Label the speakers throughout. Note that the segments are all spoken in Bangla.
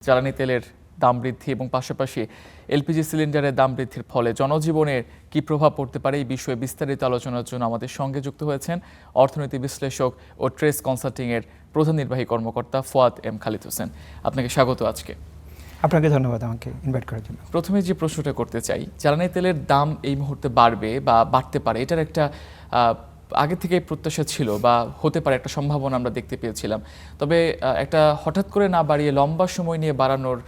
Speaker 1: জ্বালানি তেলের দাম বৃদ্ধি এবং পাশাপাশি এলপিজি সিলিন্ডারের দাম বৃদ্ধির ফলে জনজীবনের কি প্রভাব পড়তে পারে এই বিষয়ে বিস্তারিত আলোচনার জন্য আমাদের সঙ্গে যুক্ত হয়েছেন অর্থনীতি বিশ্লেষক ও ট্রেস কনসাল্টিং এর প্রধান নির্বাহী কর্মকর্তা ফুয়াদ এম খালিদ হোসেন। আপনাকে স্বাগত। আজকে
Speaker 2: আপনাকে ধন্যবাদ আমাকে ইনভাইট করার জন্য।
Speaker 1: প্রথমে যে প্রশ্নটা করতে চাই, জ্বালানি তেলের দাম এই মুহূর্তে বাড়বে বা বাড়তে পারে, এটার একটা আগে থেকে প্রত্যাশা ছিল বা হতে পারে একটা সম্ভাবনা আমরা দেখতে পেয়েছিলাম। তবে একটা হঠাৎ করে না বাড়িয়ে লম্বা সময় নিয়ে বাড়ানোর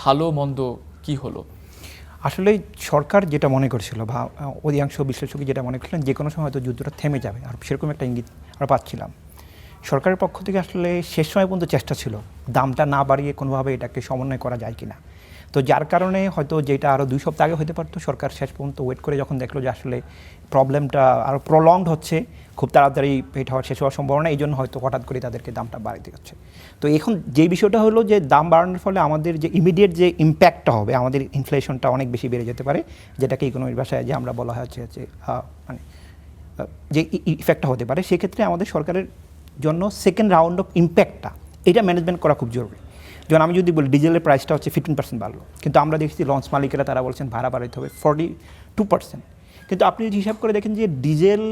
Speaker 1: ভালো মন্দ কি হলো?
Speaker 2: আসলে সরকার যেটা মনে করছিল বা অধিকাংশ বিশ্লেষক যেটা মনে করছিলেন যে কোনো সময় হয়তো যুদ্ধটা থেমে যাবে, আর সেরকম একটা ইঙ্গিত আমরা পাচ্ছিলাম। সরকারের পক্ষ থেকে আসলে শেষ সময় পর্যন্ত চেষ্টা ছিল দামটা না বাড়িয়ে কোনোভাবে এটাকে সমন্বয় করা যায় কিনা। তো যার কারণে হয়তো যেটা আরও 2 সপ্তাহ আগে হতে পারতো, সরকার শেষ পর্যন্ত ওয়েট করে যখন দেখলো যে আসলে প্রবলেমটা আরও প্রলংড হচ্ছে, খুব তাড়াতাড়ি পেট হওয়ার শেষ হওয়ার সম্ভাবনা, এই জন্য হয়তো হঠাৎ করে তাদেরকে দামটা বাড়াতে হচ্ছে। তো এখন যে বিষয়টা হলো যে দাম বাড়ানোর ফলে আমাদের যে ইমিডিয়েট যে ইম্প্যাক্টটা হবে, আমাদের ইনফ্লেশনটা অনেক বেশি বেড়ে যেতে পারে, যেটাকে ইকোনমির ভাষায় যে আমরা বলা হচ্ছে মানে যে ইফেক্টটা হতে পারে। সেক্ষেত্রে আমাদের সরকারের জন্য সেকেন্ড রাউন্ড অফ ইম্প্যাক্টটা এটা ম্যানেজমেন্ট করা খুব জরুরি। যেমন আমি যদি বলি ডিজেলের প্রাইসটা হচ্ছে 15% বাড়লো, কিন্তু আমরা দেখছি লঞ্চ মালিকেরা তারা বলছেন ভাড়া বাড়াইতে হবে 42%। কিন্তু আপনি যদি হিসাব করে দেখেন যে ডিজেল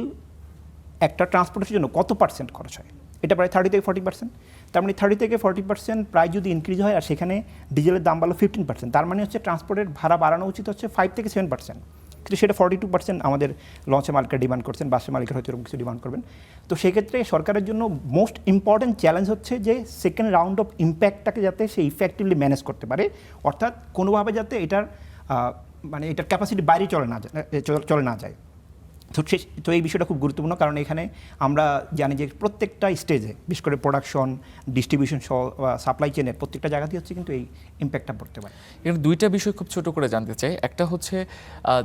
Speaker 2: একটা ট্রান্সপোর্টের জন্য কত পার্সেন্ট খরচ হয়, এটা প্রায় 30 থেকে 40%। তার মানে 30 থেকে 40% প্রায় যদি ইনক্রিজ হয় আর সেখানে ডিজেলের দাম বাড়লো 15%, তার মানে হচ্ছে ট্রান্সপোর্টের ভাড়া বাড়ানো উচিত হচ্ছে 5 থেকে 7%, কিন্তু সেটা 42% আমাদের লঞ্চের মালিকরা ডিমান্ড করছেন, বাসের মালিকের হয়তো এরকম কিছু ডিমান্ড করবেন। তো সেক্ষেত্রে সরকারের জন্য মোস্ট ইম্পর্টেন্ট চ্যালেঞ্জ হচ্ছে যে সেকেন্ড রাউন্ড অফ ইম্প্যাক্টটাকে যাতে সে ইফেক্টিভলি ম্যানেজ করতে পারে, অর্থাৎ কোনোভাবে যাতে এটার এটার ক্যাপাসিটি বাইরে চলে না যায়। তো এই বিষয়টা খুব গুরুত্বপূর্ণ, কারণ এখানে আমরা জানি যে প্রত্যেকটা স্টেজে, বিশেষ করে প্রোডাকশন, ডিস্ট্রিবিউশন সহ সাপ্লাই চেনের প্রত্যেকটা জায়গাতেই হচ্ছে কিন্তু এই ইম্প্যাক্টটা পড়তে পারে।
Speaker 1: এখানে দুইটা বিষয় খুব ছোট করে জানতে চাই। একটা হচ্ছে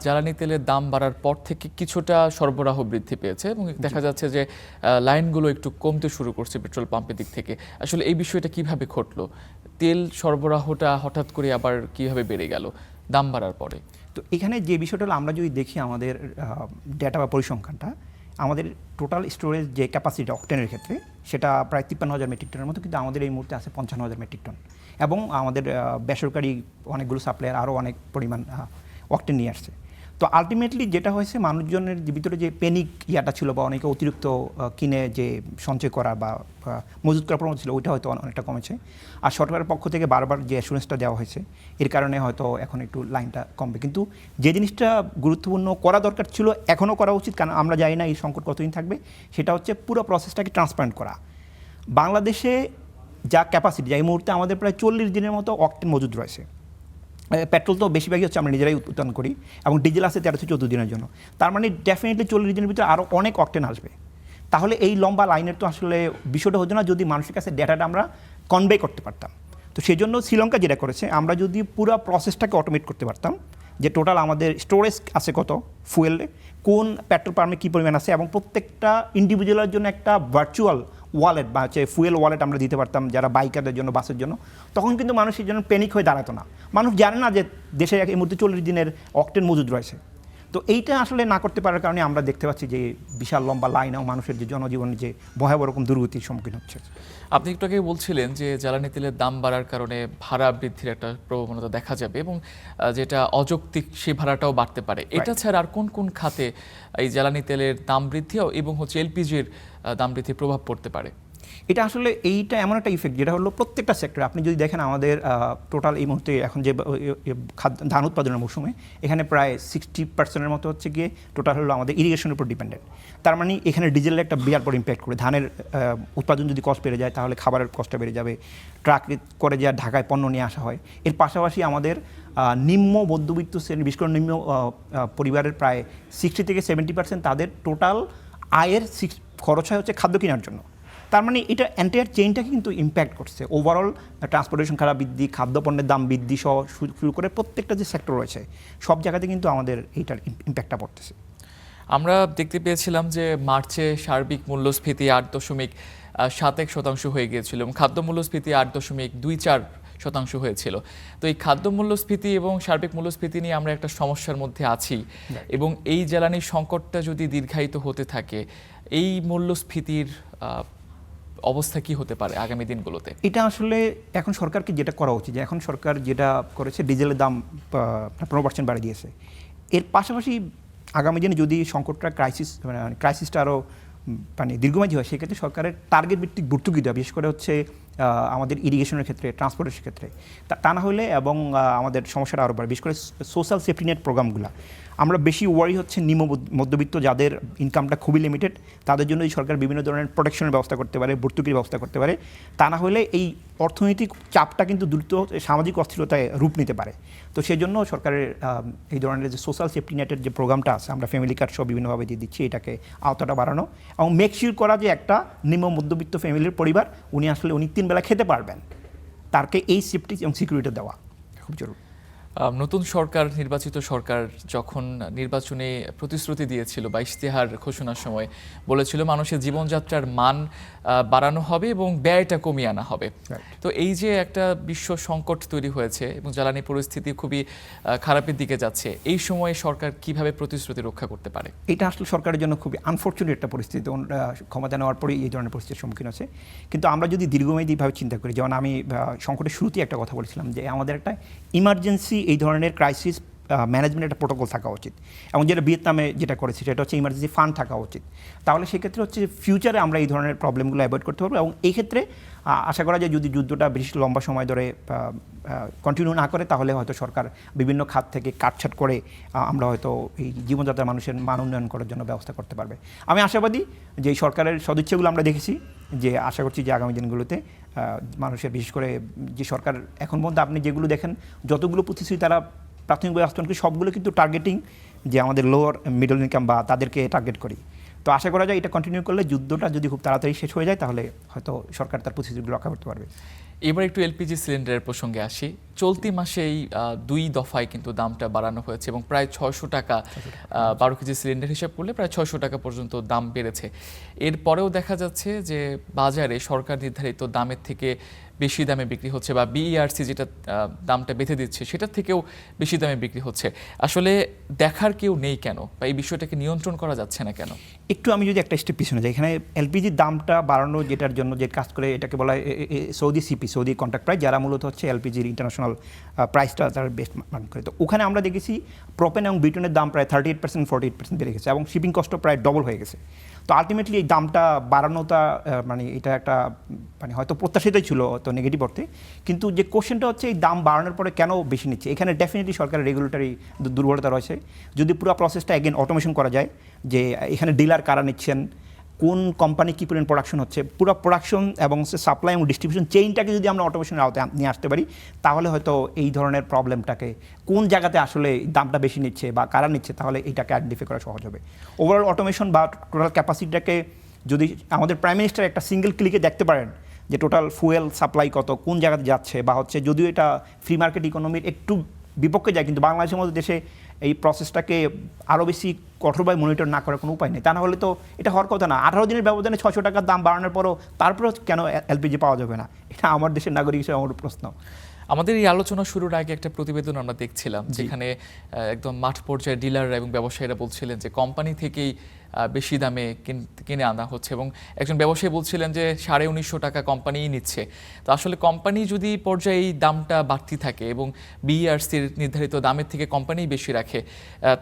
Speaker 1: জ্বালানি তেলের দাম বাড়ার পর থেকে কিছুটা সরবরাহ বৃদ্ধি পেয়েছে এবং দেখা যাচ্ছে যে লাইনগুলো একটু কমতে শুরু করছে পেট্রোল পাম্পের দিক থেকে। আসলে এই বিষয়টা কিভাবে ঘটলো? তেল সরবরাহটা হঠাৎ করে আবার কিভাবে বেড়ে গেল দাম বাড়ার পরে?
Speaker 2: তো এখানে যে বিষয়টা হলো, আমরা যদি দেখি আমাদের ডেটা বা পরিসংখ্যানটা, আমাদের টোটাল স্টোরেজ যে ক্যাপাসিটি অকটেনের ক্ষেত্রে সেটা প্রায় 53,000 মেট্রিক টনের মতো, কিন্তু আমাদের এই মুহূর্তে আছে 55,000 মেট্রিক টন, এবং আমাদের বেসরকারি অনেকগুলো সাপ্লায়ার আরও অনেক পরিমাণ অকটেন নিয়ে আসছে। তো আলটিমেটলি যেটা হয়েছে, মানুষজনের ভিতরে যে প্যানিক ইয়াটা ছিল বা অনেকে অতিরিক্ত কিনে যে সঞ্চয় করা বা মজুত করার প্রবণতা ছিল, ওইটা হয়তো অনেকটা কমেছে। আর সরকারের পক্ষ থেকে বারবার যে অ্যাসুরেন্সটা দেওয়া হয়েছে, এর কারণে হয়তো এখন একটু লাইনটা কমবে। কিন্তু যে জিনিসটা গুরুত্বপূর্ণ করা দরকার ছিল, এখনও করা উচিত, কারণ আমরা জানি না এই সংকট কতদিন থাকবে, সেটা হচ্ছে পুরো প্রসেসটাকে ট্রান্সপারেন্ট করা। বাংলাদেশে যা ক্যাপাসিটি, এই মুহূর্তে আমাদের প্রায় 40 দিনের মতো অকটেন মজুদ রয়েছে। পেট্রোল তো বেশিরভাগই হচ্ছে আমরা নিজেরাই উৎপাদন করি, এবং ডিজেল আছে 13 থেকে 14 দিনের জন্য। তার মানে ডেফিনেটলি 40 দিনের ভিতরে আরও অনেক অকটেন আসবে। তাহলে এই লম্বা লাইনের তো আসলে বিষয়টা হতো না যদি মানুষের কাছে ডেটাটা আমরা কনভে করতে পারতাম। তো সেই জন্য শ্রীলঙ্কা যেটা করেছে, আমরা যদি পুরো প্রসেসটাকে অটোমেট করতে পারতাম, যে টোটাল আমাদের স্টোরেজ আছে কত ফুয়েলে, কোন পেট্রোল পাম্পে কী পরিমাণ আছে, এবং প্রত্যেকটা ইন্ডিভিজুয়ালের জন্য একটা ভার্চুয়াল ওয়ালেট বা হচ্ছে ফুয়েল ওয়ালেট আমরা দিতে পারতাম যারা বাইকারদের জন্য, বাসের জন্য, তখন কিন্তু মানুষ এই জন্য প্যানিক হয়ে দাঁড়াতো না। মানুষ জানে না যে দেশে এই মুহূর্তে 40 দিনের অকটেন মজুদ রয়েছে। তো এইটা আসলে না করতে পারার কারণে আমরা দেখতে পাচ্ছি যে বিশাল লম্বা লাইন এবং মানুষের যে জনজীবনে যে ভয়াবহ রকম দুর্গতির সম্মুখীন হচ্ছে।
Speaker 1: আপনি একটু আগে বলছিলেন যে জ্বালানি তেলের দাম বাড়ার কারণে ভাড়া বৃদ্ধির একটা প্রবণতা দেখা যাবে এবং যেটা অযৌক্তিক সেই ভাড়াটাও বাড়তে পারে। এটা ছাড়া আর কোন কোন খাতে এই জ্বালানি তেলের দাম বৃদ্ধি এবং হচ্ছে এলপিজির দাম বৃদ্ধির প্রভাব পড়তে পারে?
Speaker 2: এটা আসলে এইটা এমন একটা ইফেক্ট যেটা হলো প্রত্যেকটা সেক্টরে। আপনি যদি দেখেন আমাদের টোটাল এই মুহূর্তে এখন যে ধান উৎপাদনের মৌসুমে, এখানে প্রায় 60% মতো হচ্ছে গিয়ে টোটাল হলো আমাদের ইরিগেশনের উপর ডিপেন্ডেন্ট। তার মানে এখানে ডিজেলের একটা বিরাট বড় ইম্প্যাক্ট করে। ধানের উৎপাদন যদি কস্ট বেড়ে যায়, তাহলে খাবারের কস্টটা বেড়ে যাবে। ট্রাক করে যা ঢাকায় পণ্য নিয়ে আসা হয়, এর পাশাপাশি আমাদের নিম্ন মধ্যবিত্ত শ্রেণী, বিশেষ করে নিম্ন পরিবারের প্রায় 60 থেকে 70% তাদের টোটাল আয়ের খরচ হয় হচ্ছে খাদ্য কেনার জন্য। তার মানে এটা এন্টায়ার চেইনটাকে কিন্তু ইম্প্যাক্ট করছে। ওভারঅল ট্রান্সপোর্টেশন খারাপ বৃদ্ধি, খাদ্যপণ্যের দাম বৃদ্ধি সহ শুরু করে প্রত্যেকটা যে সেক্টর রয়েছে সব জায়গাতে কিন্তু আমাদের এইটার ইম্প্যাক্টটা পড়তেছে।
Speaker 1: আমরা দেখতে পেয়েছিলাম যে মার্চে সার্বিক মূল্যস্ফীতি 8.71% হয়ে গিয়েছিল এবং খাদ্য মূল্যস্ফীতি 8.24% হয়েছিল। তো এই খাদ্য মূল্যস্ফীতি এবং সার্বিক মূল্যস্ফীতি নিয়ে আমরা একটা সমস্যার মধ্যে আছি, এবং এই জ্বালানি সংকটটা যদি দীর্ঘায়িত হতে থাকে, এই মূল্যস্ফীতির অবস্থা কি হতে পারে আগামী দিনগুলোতে?
Speaker 2: এটা আসলে এখন সরকারকে যেটা করা উচিত, যে এখন সরকার যেটা করেছে ডিজেলের দাম 15% বাড়িয়ে দিয়েছে, এর পাশাপাশি আগামী দিনে যদি সংকটটা ক্রাইসিসটা আরও মানে দীর্ঘমেয়াদী হয়, সেক্ষেত্রে সরকারের টার্গেট ভিত্তিক ভর্তুকি দেওয়া, বিশেষ করে হচ্ছে আমাদের ইরিগেশনের ক্ষেত্রে, ট্রান্সপোর্টের ক্ষেত্রে, তা না হলে এবং আমাদের সমস্যাটা আরও বাড়ে, বিশেষ করে সোশ্যাল সেফটি নেট প্রোগ্রামগুলো। আমরা বেশি ওয়ারি হচ্ছে মধ্যবিত্ত যাদের ইনকামটা খুবই লিমিটেড, তাদের জন্য এই সরকার বিভিন্ন ধরনের প্রোটেকশনের ব্যবস্থা করতে পারে, ভর্তুকির ব্যবস্থা করতে পারে। তা না হলে এই অর্থনৈতিক চাপটা কিন্তু দ্রুত সামাজিক অস্থিরতায় রূপ নিতে পারে। তো সেই জন্য সরকারের এই ধরনের যে সোশ্যাল সেফটি নেটের যে প্রোগ্রামটা আছে, আমরা ফ্যামিলি কার্ড সব বিভিন্নভাবে দিয়ে দিচ্ছি, এটাকে আওতাটা বাড়ানো এবং মেকশিওর করা যে একটা নিম্ন মধ্যবিত্ত ফ্যামিলির পরিবার উনি 3 বেলা খেতে পারবেন, তারকে এই সেফটি এবং সিকিউরিটি দেওয়া খুব জরুরি।
Speaker 1: নতুন সরকার, নির্বাচিত সরকার যখন নির্বাচনে প্রতিশ্রুতি দিয়েছিল বা ইশতেহার ঘোষণার সময় বলেছিল মানুষের জীবনযাত্রার মান বাড়ানো হবে এবং ব্যয়টা কমিয়ে আনা হবে। তো এই যে একটা বিশ্ব সংকট তৈরি হয়েছে এবং জ্বালানি পরিস্থিতি খুবই খারাপের দিকে যাচ্ছে, এই সময়ে সরকার কিভাবে প্রতিশ্রুতি রক্ষা করতে পারে?
Speaker 2: এটা আসলে সরকারের জন্য খুবই আনফর্চুনেট একটা পরিস্থিতি, ক্ষমতা নেওয়ার পরেই এই ধরনের পরিস্থিতির সম্মুখীন আছে। কিন্তু আমরা যদি দীর্ঘমেয়াদীভাবে চিন্তা করি, যেমন আমি সংকটের শুরুতেই একটা কথা বলেছিলাম যে আমাদের একটা ইমার্জেন্সি এই ধরনের ক্রাইসিস ম্যানেজমেন্ট একটা প্রোটোকল থাকা উচিত, এবং যেটা ভিয়েতনামে যেটা করেছে সেটা হচ্ছে ইমার্জেন্সি ফান্ড থাকা উচিত। তাহলে সেক্ষেত্রে হচ্ছে ফিউচারে আমরা এই ধরনের প্রবলেমগুলো অ্যাভয়েড করতে পারবো, এবং এই ক্ষেত্রে আশা করা যায় যদি যুদ্ধটা বেশি লম্বা সময় ধরে কন্টিনিউ না করে, তাহলে হয়তো সরকার বিভিন্ন খাত থেকে কাটছাট করে আমরা হয়তো এই জীবনযাত্রার মানুষের মান উন্নয়ন করার জন্য ব্যবস্থা করতে পারবে। আমি আশাবাদী যে এই সরকারের সদিচ্ছাগুলো আমরা দেখেছি, যে আশা করছি যে আগামী দিনগুলোতে মানুষের, বিশেষ করে যে সরকার এখন পর্যন্ত আপনি যেগুলো দেখেন যতগুলো প্রতিশ্রুতি তারা প্রাথমিক বাস্তবায়ন করি, সবগুলো কিন্তু টার্গেটিং যে আমাদের লোয়ার মিডল ইনকাম বা তাদেরকে টার্গেট করি। তো আশা করা যায় এটা কন্টিনিউ করলে, যুদ্ধটা যদি খুব তাড়াতাড়ি শেষ হয়ে যায়, তাহলে হয়তো সরকার তার প্রতিশ্রুতিগুলো রক্ষা করতে পারবে।
Speaker 1: এবার একটু এলপিজি সিলিন্ডারের প্রসঙ্গে আসি। চলতি মাসেই 2 দফায় কিন্তু দামটা বাড়ানো হয়েছে এবং প্রায় 600 টাকা, 12 কেজি সিলিন্ডার হিসাব করলে প্রায় 600 টাকা পর্যন্ত দাম বেড়েছে। এরপরেও দেখা যাচ্ছে যে বাজারে সরকার নির্ধারিত দামের থেকে বেশি দামে বিক্রি হচ্ছে, বা বিইআরসি যেটা দামটা বেঁধে দিচ্ছে সেটার থেকেও বেশি দামে বিক্রি হচ্ছে। আসলে দেখার কেউ নেই কেন, বা এই বিষয়টাকে নিয়ন্ত্রণ করা যাচ্ছে না কেন?
Speaker 2: একটু আমি যদি একটা স্টেপ পিছনে যাই, এখানে এলপিজির দামটা বাড়ানো যেটার জন্য যে কাজ করে, এটাকে বলা হয় Saudi CP, Saudi contract price, যারা মূলত হচ্ছে এলপিজির ইন্টারন্যাশনাল প্রাইসটা তারা বেস্ট মান করে। তো ওখানে আমরা দেখেছি প্রোপেন এবং বিউটেনের দাম প্রায় 38% 48% বেড়ে গেছে, এবং শিপিং কস্ট প্রায় ডবল হয়ে গেছে। তো আলটিমেটলি এই দামটা বাড়ানোটা মানে এটা একটা মানে হয়তো প্রত্যাশিতই ছিল তো নেগেটিভ অর্থে, কিন্তু যে কোশ্চেনটা হচ্ছে এই দাম বাড়ানোর পরে কেন বেশি নিচ্ছে, এখানে ডেফিনেটলি সরকারের রেগুলেটরি দুর্বলতা রয়েছে। যদি পুরো প্রসেসটা এগেন অটোমেশন করা যায়, যে এখানে ডিলার কারা নিচ্ছেন, কোন কোম্পানি কী পরিমাণ প্রোডাকশন হচ্ছে, পুরো প্রোডাকশন এবং সাপ্লাই এবং ডিস্ট্রিবিউশন চেইনটাকে যদি আমরা অটোমেশনের আওতায় নিয়ে আসতে পারি, তাহলে হয়তো এই ধরনের প্রবলেমটাকে, কোন জায়গাতে আসলে দামটা বেশি নিচ্ছে বা কারা নিচ্ছে, তাহলে এইটাকে আইডেন্টিফাই করা সহজ হবে। ওভারঅল অটোমেশন বা টোটাল ক্যাপাসিটিটাকে যদি আমাদের প্রাইম মিনিস্টার একটা সিঙ্গেল ক্লিকে দেখতে পারেন যে টোটাল ফুয়েল সাপ্লাই কত, কোন জায়গাতে যাচ্ছে, বা হচ্ছে যদিও এটা ফ্রি মার্কেট ইকোনমির একটু বিপক্ষে যায়, কিন্তু বাংলাদেশের মতো দেশে এই প্রসেসটাকে আরও বেশি কঠোরভাবে মনিটর না করার কোনো উপায় নেই। তা না হলে তো এটা হওয়ার কথা না। 18 দিনের ব্যবধানে 600 টাকার দাম বাড়ানোর পরও তারপরেও কেন এলপিজি পাওয়া যাবে না, এটা আমার দেশের নাগরিক হিসেবে আমার প্রশ্ন।
Speaker 1: আমাদের এই আলোচনা শুরুর আগে একটা প্রতিবেদন আমরা দেখছিলাম, যেখানে একদম মাঠ পর্যায়ে ডিলাররা এবং ব্যবসায়ীরা বলছিলেন যে কোম্পানি থেকেই বেশি দামে কিনে আনা হচ্ছে, এবং একজন ব্যবসায়ী বলছিলেন যে 1950 টাকা কোম্পানিই নিচ্ছে। তো আসলে কোম্পানি যদি পর্যায়ে এই দামটা বাড়তি থাকে এবং বিইআরসির নির্ধারিত দামের থেকে কোম্পানি বেশি রাখে,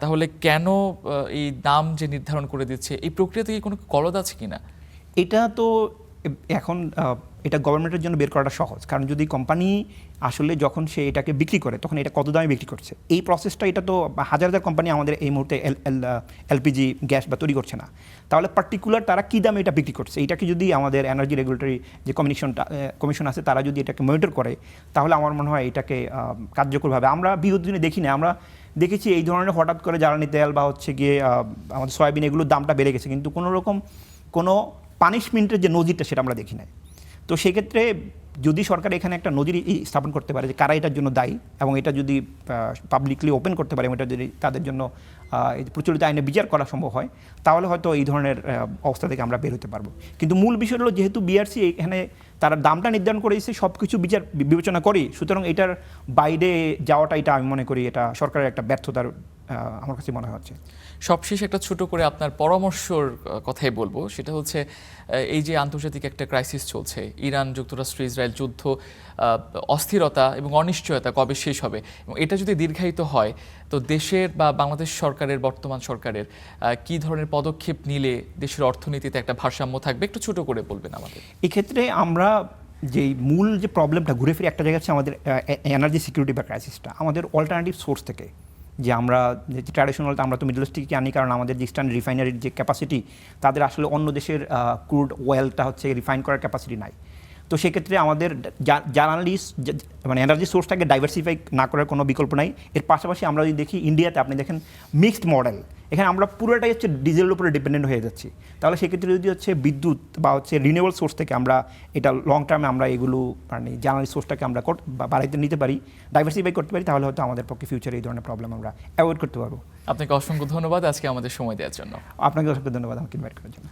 Speaker 1: তাহলে কেন এই দাম যে নির্ধারণ করে দিচ্ছে, এই প্রক্রিয়াতে কি কোনো গলদ আছে কিনা?
Speaker 2: এটা তো এখন এটা গভর্নমেন্টের জন্য বের করাটা সহজ, কারণ যদি কোম্পানি আসলে যখন সে এটাকে বিক্রি করে তখন এটা কত দামে বিক্রি করছে, এই প্রসেসটা, এটা তো হাজার হাজার কোম্পানি আমাদের এই মুহূর্তে এলপিজি গ্যাস বা তৈরি করছে না, তাহলে পার্টিকুলার তারা কী দামে এটা বিক্রি করছে, এটাকে যদি আমাদের এনার্জি রেগুলেটরি যে কমিশন আছে তারা যদি এটাকে মনিটর করে, তাহলে আমার মনে হয় এটাকে কার্যকরভাবে, আমরা বিগত দিনে দেখি না, আমরা দেখেছি এই ধরনের হঠাৎ করে জ্বালানি তেল বা হচ্ছে গিয়ে আমাদের সয়াবিন এগুলোর দামটা বেড়ে গেছে, কিন্তু কোনো রকম কোনো পানিশমেন্টের যে নজিরটা সেটা আমরা দেখি না। তো সেক্ষেত্রে যদি সরকার এখানে একটা নজির স্থাপন করতে পারে যে কারা এটার জন্য দায়ী, এবং এটা যদি পাবলিকলি ওপেন করতে পারে, এবং এটা যদি তাদের জন্য প্রচলিত আইনে বিচার করা সম্ভব হয়, তাহলে হয়তো এই ধরনের অবস্থা থেকে আমরা বের হতে পারবো। কিন্তু মূল বিষয় হলো যেহেতু বিআরসি এখানে তারা দামটা নির্ধারণ করেছে সব কিছু বিবেচনা করি, সুতরাং এটার বাইরে যাওয়াটা এটা আমি মনে করি এটা সরকারের একটা ব্যর্থতার আমার কাছে মনে হচ্ছে।
Speaker 1: সবশেষে একটা ছোট করে আপনার পরামর্শর কথাই বলবো, সেটা হচ্ছে এই যে আন্তর্জাতিক একটা ক্রাইসিস চলছে, ইরান যুক্তরাষ্ট্র ইসরায়েল যুদ্ধ, অস্থিরতা এবং অনিশ্চয়তা কবে শেষ হবে, এবং এটা যদি দীর্ঘায়িত হয় তো দেশের বা বাংলাদেশ সরকারের, বর্তমান সরকারের কি ধরনের পদক্ষেপ নিলে দেশের অর্থনীতিতে একটা ভারসাম্য থাকবে, একটু ছোট করে বলবেন আমাদের।
Speaker 2: এক্ষেত্রে আমরা যে মূল যে প্রবলেমটা ঘুরে ফিরে একটা জায়গা হচ্ছে আমাদের এনার্জি সিকিউরিটি বা ক্রাইসিসটা আমাদের অল্টারনেটিভ সোর্স থেকে, যে আমরা যে ট্র্যাডিশনাল আমরা তো মিডল ইস্ট থেকে আনি, কারণ আমাদের যে ইস্টার্ন রিফাইনারির যে ক্যাপাসিটি, তাদের আসলে অন্য দেশের ক্রুড অয়েলটা হচ্ছে রিফাইন করার ক্যাপাসিটি নাই। তো সেক্ষেত্রে আমাদের জ্বালানি মানে এনার্জি সোর্সটাকে ডাইভার্সিফাই না করার কোনো বিকল্প নাই। এর পাশাপাশি আমরা যদি দেখি ইন্ডিয়াতে আপনি দেখেন মিক্সড মডেল, এখানে আমরা পুরোটাই হচ্ছে ডিজেলের উপরে ডিপেন্ডেন্ট হয়ে যাচ্ছি। তাহলে সেক্ষেত্রে যদি হচ্ছে বিদ্যুৎ বা হচ্ছে রিনিউয়েবল সোর্স থেকে আমরা এটা লং টার্মে আমরা এগুলো মানে জ্বালানি সোর্সটাকে আমরা বাড়াইতে নিতে পারি, ডাইভার্সিফাই করতে পারি, তাহলে হয়তো আমাদের পক্ষে ফিউচারে এই ধরনের প্রবলেম আমরা অ্যাভয়েড করতে পারবো।
Speaker 1: আপনাকে অসংখ্য ধন্যবাদ আজকে আমাদের সময় দেওয়ার জন্য।
Speaker 2: আপনাকে অসংখ্য ধন্যবাদ আমাকে ইনভাইট করার জন্য।